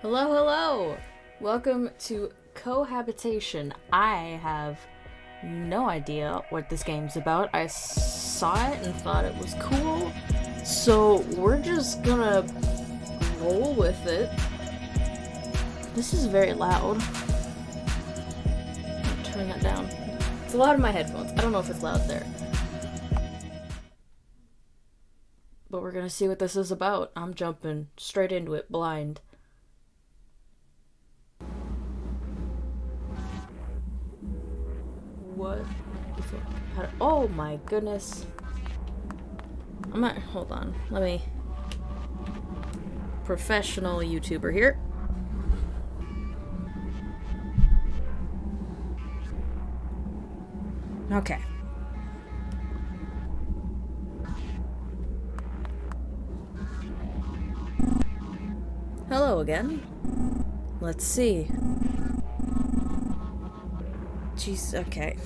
Hello, hello! Welcome to Co-Habitation. I have no idea what this game's about. I saw it and thought it was cool, so we're just gonna roll with it. This is very loud. Turn that down. It's loud in my headphones. I don't know if it's loud there. But we're gonna see what this is about. I'm jumping straight into it, blind. What the fuck? Oh my goodness. Hold on. Let me. Professional YouTuber here. Okay. Hello again. Let's see. Jeez, okay.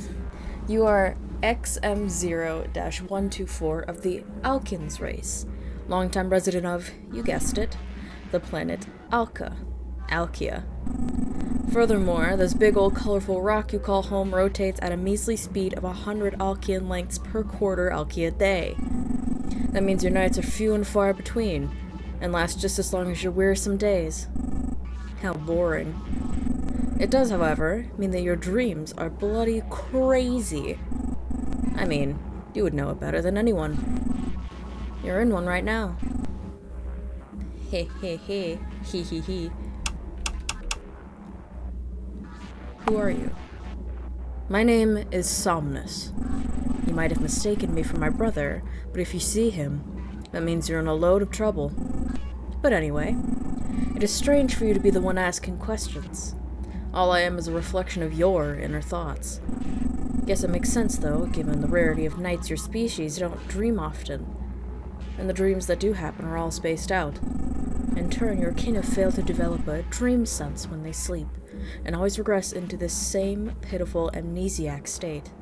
You are XM0-124 of the Alkian race. Longtime resident of, you guessed it, the planet Alkia. Furthermore, this big old colorful rock you call home rotates at a measly speed of 100 Alkian lengths per quarter Alkia day. That means your nights are few and far between, and last just as long as your wearisome days. How boring. It does, however, mean that your dreams are bloody crazy. I mean, you would know it better than anyone. You're in one right now. He. Who are you? My name is Somnus. You might have mistaken me for my brother, but if you see him, that means you're in a load of trouble. But anyway, it is strange for you to be the one asking questions. All I am is a reflection of your inner thoughts. Guess it makes sense, though, given the rarity of nights your species don't dream often. And the dreams that do happen are all spaced out. In turn, your kin have failed to develop a dream sense when they sleep, and always regress into this same pitiful amnesiac state.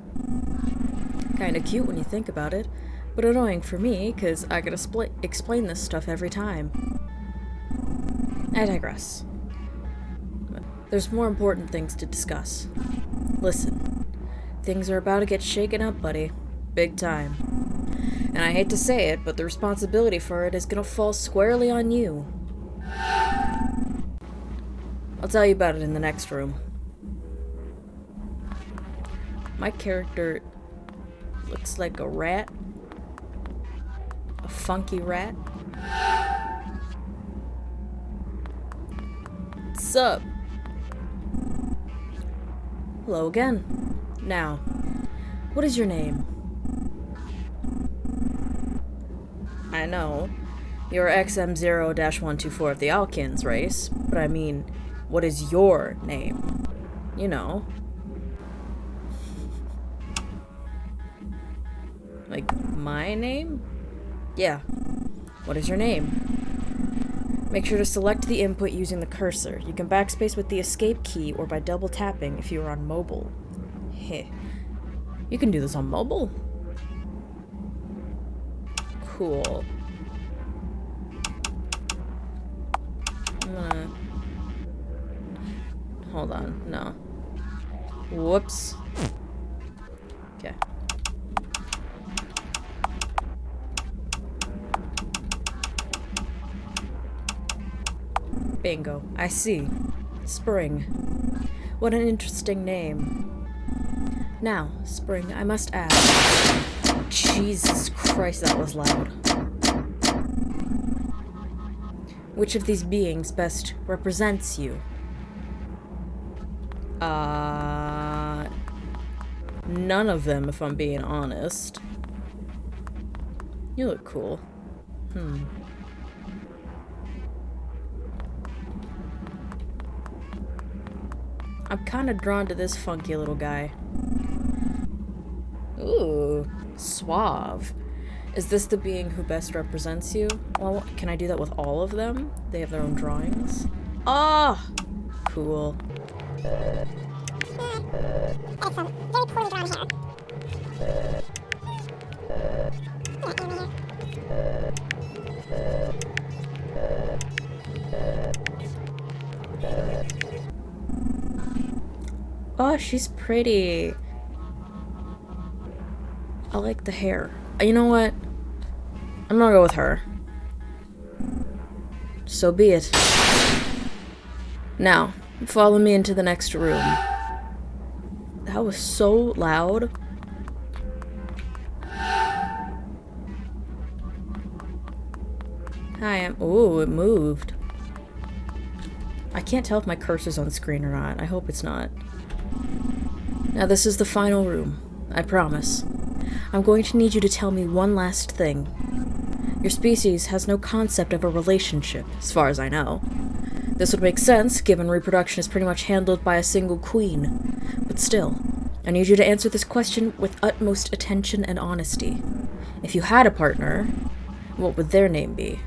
Kinda cute when you think about it, but annoying for me, cause I gotta explain this stuff every time. I digress. There's more important things to discuss. Listen, things are about to get shaken up, buddy. Big time. And I hate to say it, but the responsibility for it is gonna fall squarely on you. I'll tell you about it in the next room. My character looks like a rat. A funky rat. What's up? Hello again. Now, what is your name? I know, you're XM0-124 of the Alkian race, but I mean, what is your name? You know. Like, my name? Yeah. What is your name? Make sure to select the input using the cursor. You can backspace with the escape key or by double tapping if you are on mobile. Heh. You can do this on mobile? Cool. I'm gonna... Hold on, no. Whoops. Okay. Bingo. I see. Spring. What an interesting name. Now, Spring, I must ask. Jesus Christ, that was loud. Which of these beings best represents you? None of them, if I'm being honest. You look cool. I'm kinda drawn to this funky little guy. Ooh, suave. Is this the being who best represents you? Well, can I do that with all of them? They have their own drawings? Ah! Oh, cool. Very poorly drawn hair. Oh, she's pretty. I like the hair. You know what? I'm gonna go with her. So be it. Now, follow me into the next room. That was so loud. Hi, ooh, it moved. I can't tell if my cursor's on screen or not. I hope it's not. Now this is the final room. I promise. I'm going to need you to tell me one last thing. Your species has no concept of a relationship, as far as I know. This would make sense, given reproduction is pretty much handled by a single queen. But still, I need you to answer this question with utmost attention and honesty. If you had a partner, what would their name be?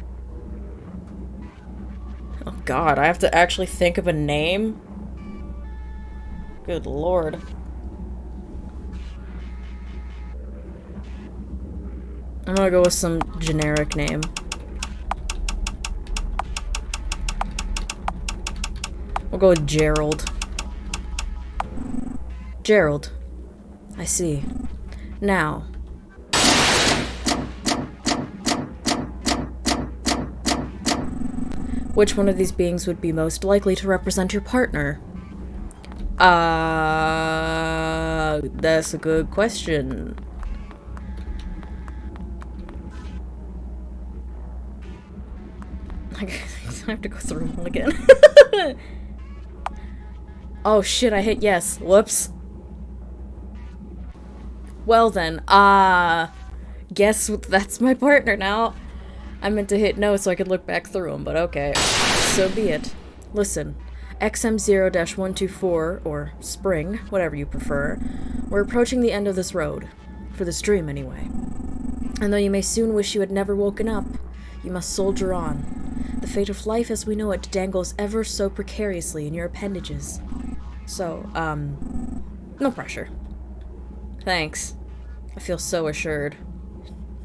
Oh god, I have to actually think of a name? Good lord. I'm gonna go with some generic name. We'll go with Gerald. Gerald. I see. Now. Which one of these beings would be most likely to represent your partner? That's a good question. I have to go through them all again. Oh shit, I hit yes. Whoops. Well then, guess that's my partner now. I meant to hit no so I could look back through them, but okay. So be it. Listen, XM0-124, or Spring, whatever you prefer, we're approaching the end of this road. For this dream, anyway. And though you may soon wish you had never woken up, you must soldier on. The fate of life as we know it dangles ever so precariously in your appendages. So, no pressure. Thanks. I feel so assured.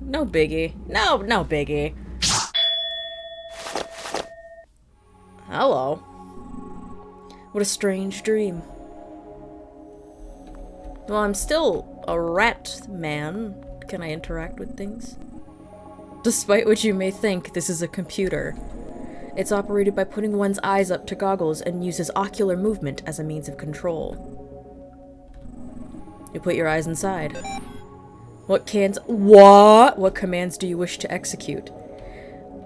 No biggie. No biggie. Hello. What a strange dream. Well, I'm still a rat man. Can I interact with things? Despite what you may think, this is a computer. It's operated by putting one's eyes up to goggles and uses ocular movement as a means of control. You put your eyes inside. What commands do you wish to execute?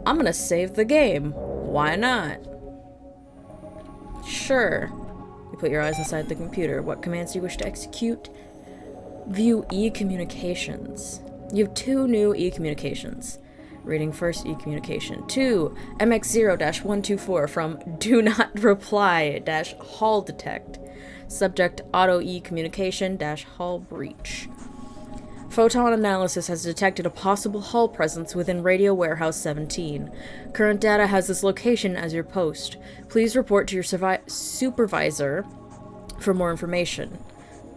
I'm gonna save the game. Why not? Sure. You put your eyes inside the computer. What commands do you wish to execute? View e-communications. You have 2 new e-communications. Reading first e-communication. 2. MX0-124 from Do Not Reply-Hall Detect. Subject Auto e-communication-Hall Breach. Photon analysis has detected a possible hull presence within Radio Warehouse 17. Current data has this location as your post. Please report to your supervisor for more information.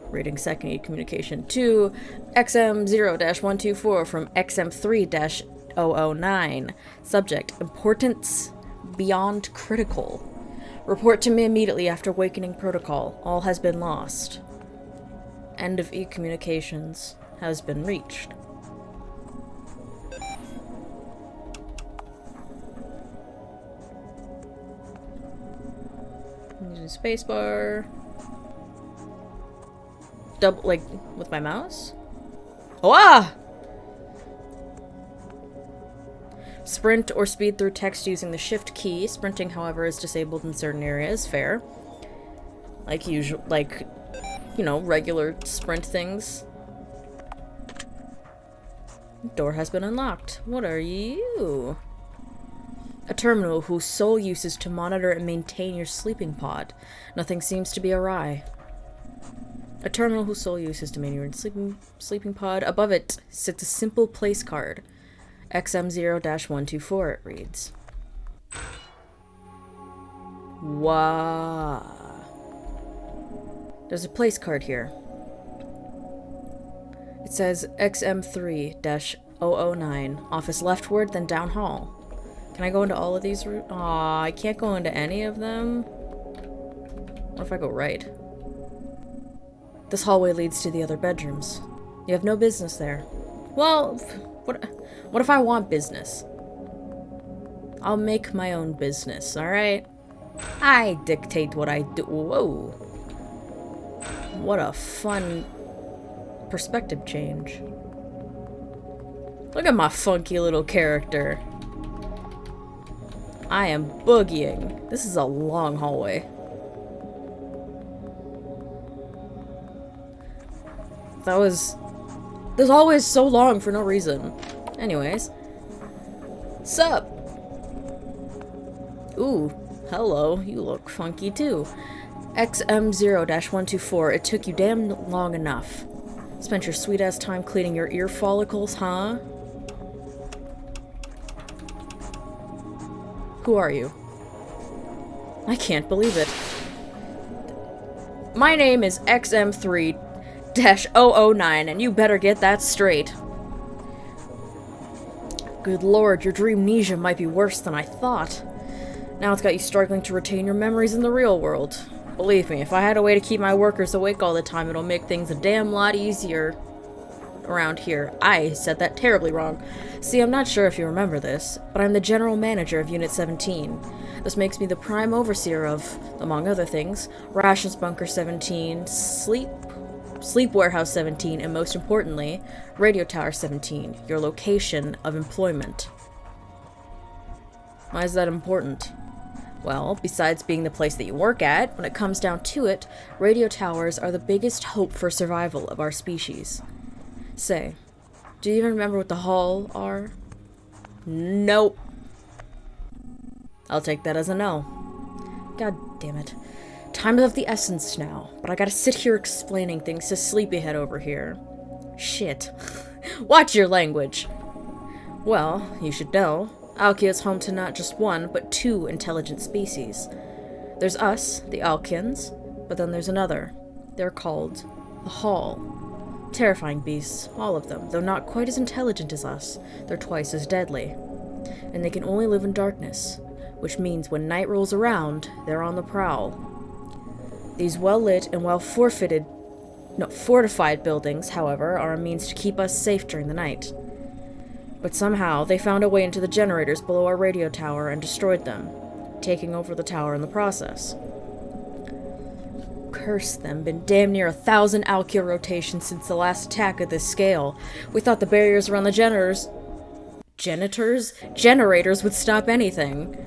Reading second e-communication. 2. XM0-124 from XM3-009. Subject Importance Beyond Critical. Report to me immediately after awakening protocol. All has been lost. End of e-communications has been reached. Using spacebar. Double, like, with my mouse? Oh, ah! Sprint or speed through text using the shift key. Sprinting, however, is disabled in certain areas. Fair. Like usual, like, you know, regular sprint things. Door has been unlocked. What are you? A terminal whose sole use is to monitor and maintain your sleeping pod. Nothing seems to be awry. A terminal whose sole use is to maintain your sleeping pod. Above it sits a simple place card. XM0-124, it reads. Wow. There's a place card here. It says XM3-009. Office leftward, then down hall. Can I go into all of these routes? Aw, I can't go into any of them. What if I go right? This hallway leads to the other bedrooms. You have no business there. Well, what if I want business? I'll make my own business, alright? I dictate what I do. Whoa. What a fun perspective change. Look at my funky little character. I am boogieing. This is a long hallway. This hallway is so long for no reason. Anyways. Sup? Ooh, hello. You look funky too. XM0-124. It took you damn long enough. Spent your sweet-ass time cleaning your ear follicles, huh? Who are you? I can't believe it. My name is XM3-009, and you better get that straight. Good lord, your dreamnesia might be worse than I thought. Now it's got you struggling to retain your memories in the real world. Believe me, if I had a way to keep my workers awake all the time, it'll make things a damn lot easier around here. I said that terribly wrong. See, I'm not sure if you remember this, but I'm the general manager of Unit 17. This makes me the prime overseer of, among other things, Rations Bunker 17, Sleep Warehouse 17, and most importantly, Radio Tower 17, your location of employment. Why is that important? Well, besides being the place that you work at, when it comes down to it, radio towers are the biggest hope for survival of our species. Say, do you even remember what the Hall are? Nope. I'll take that as a no. God damn it. Time is of the essence now, but I gotta sit here explaining things to Sleepyhead over here. Shit. Watch your language! Well, you should know, Alkia is home to not just one, but two intelligent species. There's us, the Alkians, but then there's another. They're called the Hall. Terrifying beasts, all of them, though not quite as intelligent as us. They're twice as deadly. And they can only live in darkness, which means when night rolls around, they're on the prowl. These well-lit and fortified buildings, however, are a means to keep us safe during the night. But somehow, they found a way into the generators below our radio tower and destroyed them, taking over the tower in the process. Curse them, been damn near 1,000 Alkia rotations since the last attack of this scale. We thought the barriers around the generators would stop anything.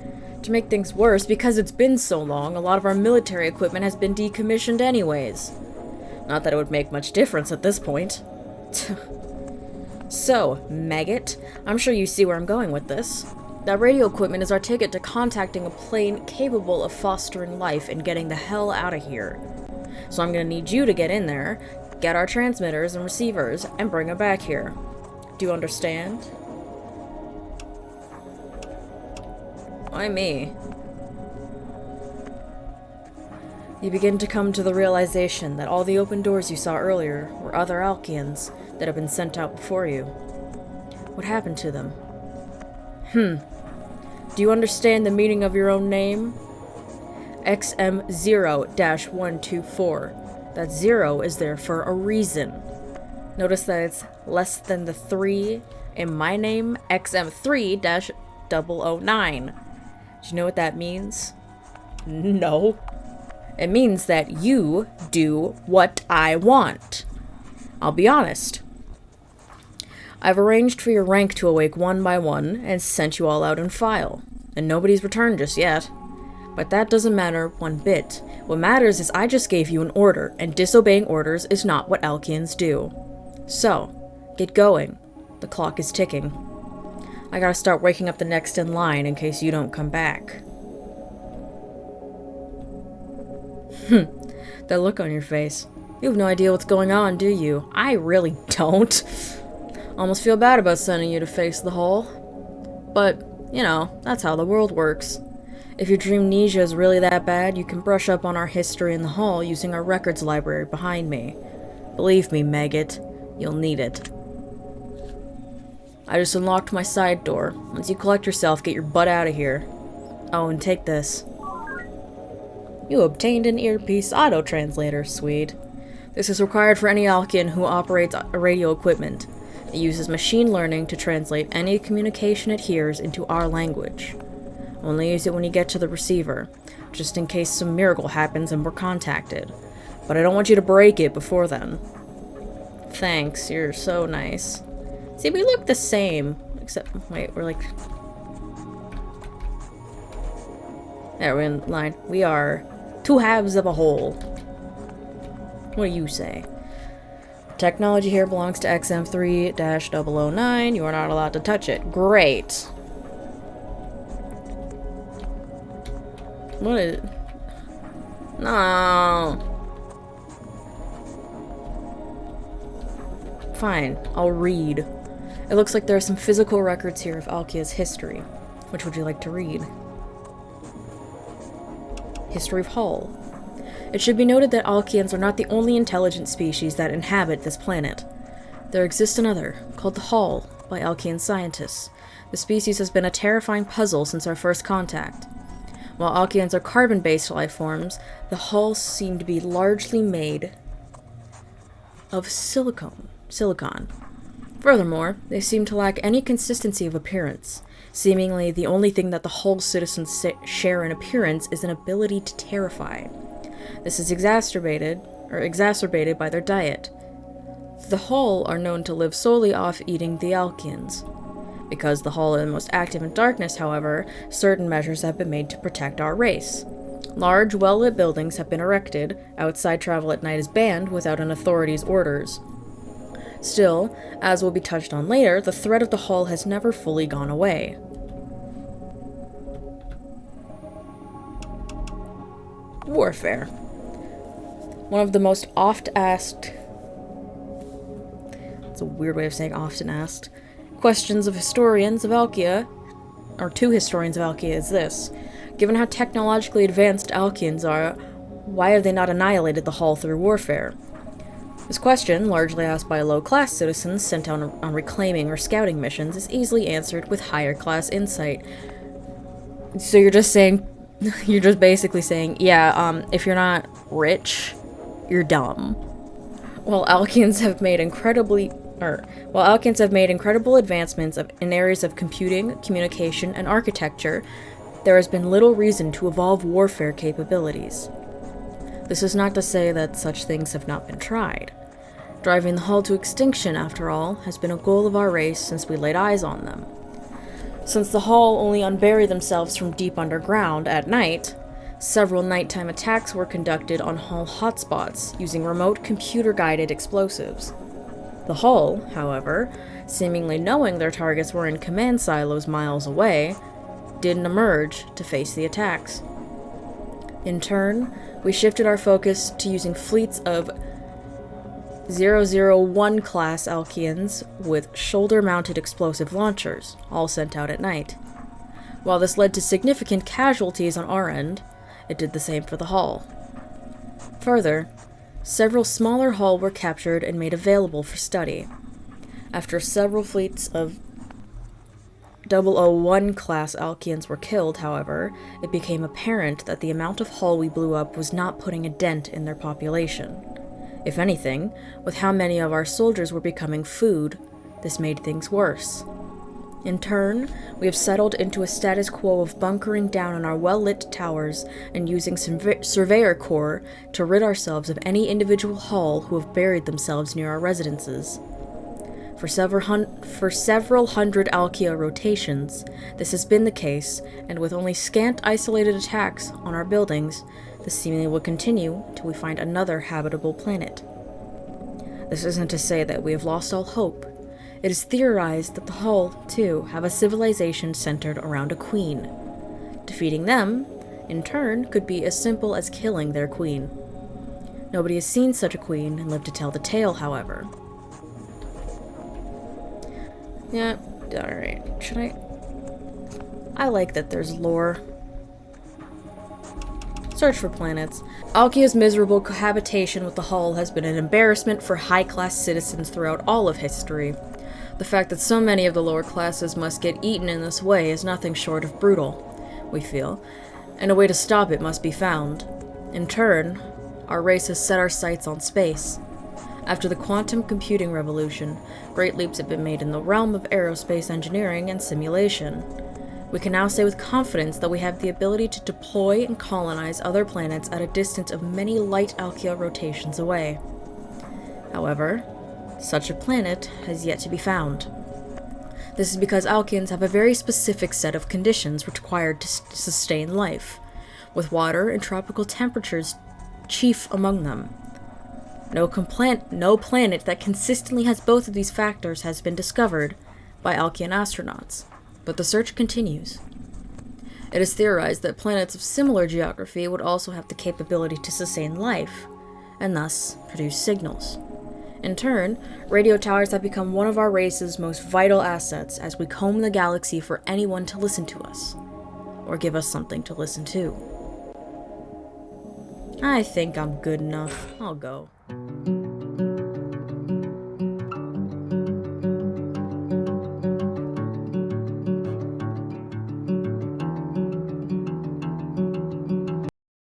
To make things worse, because it's been so long, a lot of our military equipment has been decommissioned anyways. Not that it would make much difference at this point. So, maggot, I'm sure you see where I'm going with this. That radio equipment is our ticket to contacting a plane capable of fostering life and getting the hell out of here. So I'm gonna need you to get in there, get our transmitters and receivers, and bring them back here. Do you understand? Why me? You begin to come to the realization that all the open doors you saw earlier were other Alkians that have been sent out before you. What happened to them? Do you understand the meaning of your own name? XM0-124. That 0 is there for a reason. Notice that it's less than the 3 in my name, XM3-009. Do you know what that means? No. It means that you do what I want. I'll be honest. I've arranged for your rank to awake one by one and sent you all out in file. And nobody's returned just yet. But that doesn't matter one bit. What matters is I just gave you an order, and disobeying orders is not what Alkians do. So, get going. The clock is ticking. I gotta start waking up the next in line in case you don't come back. That look on your face. You have no idea what's going on, do you? I really don't. Almost feel bad about sending you to face the Hall. But, you know, that's how the world works. If your dreamnesia is really that bad, you can brush up on our history in the Hall using our records library behind me. Believe me, maggot, you'll need it. I just unlocked my side door. Once you collect yourself, get your butt out of here. Oh, and take this. You obtained an earpiece auto-translator, sweet. This is required for any Alkian who operates a radio equipment. It uses machine learning to translate any communication it hears into our language. Only use it when you get to the receiver, just in case some miracle happens and we're contacted. But I don't want you to break it before then. Thanks, you're so nice. See, we look the same. Except, wait, we're like... There, we're in line. We are two halves of a whole. What do you say? Technology here belongs to XM3-009. You are not allowed to touch it. Great. What is... No. Fine, I'll read. It looks like there are some physical records here of Alkia's history. Which would you like to read? History of Hull. It should be noted that Alkians are not the only intelligent species that inhabit this planet. There exists another, called the Hull, by Alkian scientists. The species has been a terrifying puzzle since our first contact. While Alkians are carbon-based life forms, the Hull seem to be largely made of silicon. Furthermore, they seem to lack any consistency of appearance. Seemingly, the only thing that the Hull citizens share in appearance is an ability to terrify. This is exacerbated by their diet. The Hull are known to live solely off eating the Alkians. Because the Hull are the most active in darkness, however, certain measures have been made to protect our race. Large, well-lit buildings have been erected, outside travel at night is banned without an authority's orders. Still, as will be touched on later, the threat of the Hull has never fully gone away. Warfare. One of the most oft-asked... It's a weird way of saying often asked. Questions of historians of Alkia, or to historians of Alkia, is this. Given how technologically advanced Alkians are, why have they not annihilated the Hull through warfare? This question, largely asked by low-class citizens sent out on reclaiming or scouting missions, is easily answered with higher-class insight. So you're just saying... You're just basically saying, yeah, if you're not rich, you're dumb. While Alkians have made incredible advancements in areas of computing, communication, and architecture, there has been little reason to evolve warfare capabilities. This is not to say that such things have not been tried. Driving the Hull to extinction, after all, has been a goal of our race since we laid eyes on them. Since the Hull only unbury themselves from deep underground at night, several nighttime attacks were conducted on Hull hotspots using remote computer-guided explosives. The Hull, however, seemingly knowing their targets were in command silos miles away, didn't emerge to face the attacks. In turn, we shifted our focus to using fleets of 001 class Alkians with shoulder-mounted explosive launchers, all sent out at night. While this led to significant casualties on our end, it did the same for the Hull. Further, several smaller Hull were captured and made available for study. After several fleets of 001 class Alkians were killed, however, it became apparent that the amount of Hull we blew up was not putting a dent in their population. If anything, with how many of our soldiers were becoming food, this made things worse. In turn, we have settled into a status quo of bunkering down on our well-lit towers and using surveyor corps to rid ourselves of any individual Hull who have buried themselves near our residences. For several hundred Alkia rotations, this has been the case, and with only scant isolated attacks on our buildings, this seemingly will continue till we find another habitable planet. This isn't to say that we have lost all hope. It is theorized that the Hull, too, have a civilization centered around a queen. Defeating them, in turn, could be as simple as killing their queen. Nobody has seen such a queen and lived to tell the tale, however. Yeah, alright. Should I like that there's lore. Search for planets. Alkia's miserable cohabitation with the Hull has been an embarrassment for high-class citizens throughout all of history. The fact that so many of the lower classes must get eaten in this way is nothing short of brutal, we feel, and a way to stop it must be found. In turn, our race has set our sights on space. After the quantum computing revolution, great leaps have been made in the realm of aerospace engineering and simulation. We can now say with confidence that we have the ability to deploy and colonize other planets at a distance of many light Alkia rotations away. However, such a planet has yet to be found. This is because Alkians have a very specific set of conditions required to sustain life, with water and tropical temperatures chief among them. No planet that consistently has both of these factors has been discovered by Alkian astronauts, but the search continues. It is theorized that planets of similar geography would also have the capability to sustain life, and thus produce signals. In turn, radio towers have become one of our race's most vital assets as we comb the galaxy for anyone to listen to us, or give us something to listen to. I think I'm good enough. I'll go.